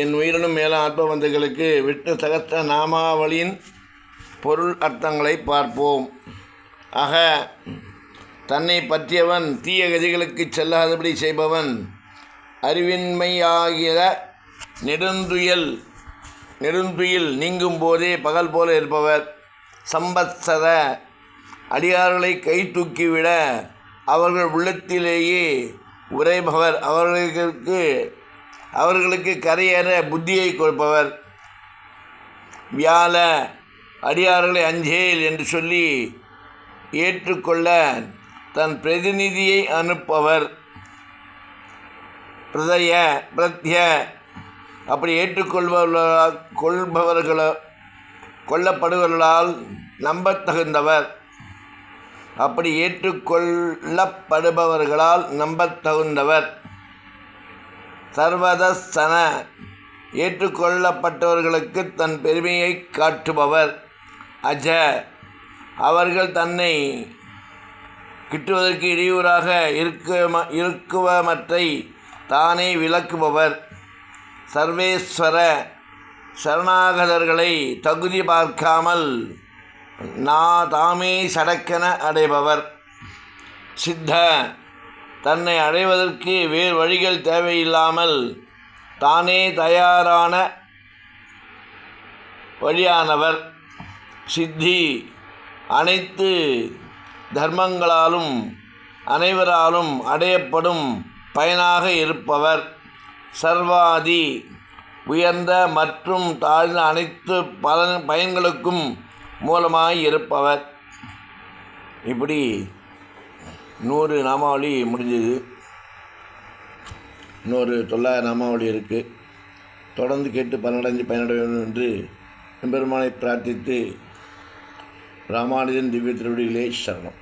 என் உயிரினும் மேல ஆத்மபந்துகளுக்கு விட்டு சகஸ்ர நாமாவளியின் பொருள் அர்த்தங்களை பார்ப்போம். ஆக, தன்னை பற்றியவன், தீய கதிகளுக்கு செல்லாதபடி செய்பவன், அறிவின்மையாகிற நெடுந்துயில் நீங்கும் போதே பகல் போல இருப்பவர், சம்பத்சர அடியார்களை கை தூக்கிவிட அவர்கள் உள்ளத்திலேயே உரைபவர், அவர்களுக்கு கரையேற புத்தியை கொடுப்பவர், வியாழ அடியார்களை அஞ்சேல் என்று சொல்லி ஏற்றுக்கொள்ள தன் பிரதிநிதியை அனுப்பவர், பிரத்ய அப்படி கொள்ளப்படுபவர்களால் நம்பத்தகுந்தவர், அப்படி ஏற்றுக்கொள்ளப்படுபவர்களால் நம்பத்தகுந்தவர், சர்வதசன ஏற்றுக்கொள்ளப்பட்டவர்களுக்கு தன் பெருமையை காட்டுபவர், அஜ அவர்கள் தன்னை கிட்டுவதற்கு இடையூறாக இருக்குவமற்றை தானே விளக்குபவர், சர்வேஸ்வர சரணாகதர்களை தகுதி பார்க்காமல் தாமே சடக்கென அடைபவர், சித்த தன்னை அடைவதற்கு வேறு வழிகள் தேவையில்லாமல் தானே தயாரான வழியானவர், சித்தி அனைத்து தர்மங்களாலும் அனைவராலும் அடையப்படும் பயனாக இருப்பவர், சர்வாதி உயர்ந்த மற்றும் தாழ்ந்த அனைத்து பயன்களுக்கும் மூலமாய் இருப்பவர். இப்படி 100 நாமாவளி முடிஞ்சது. இன்னொரு 900 நாமாவளி இருக்குது. தொடர்ந்து கேட்டு பலனடைஞ்சு பயனடைய வேண்டும் என்று எம்பெருமானை பிரார்த்தித்து ராமானுஜன் திவ்ய திருவடிகளே சரணம்.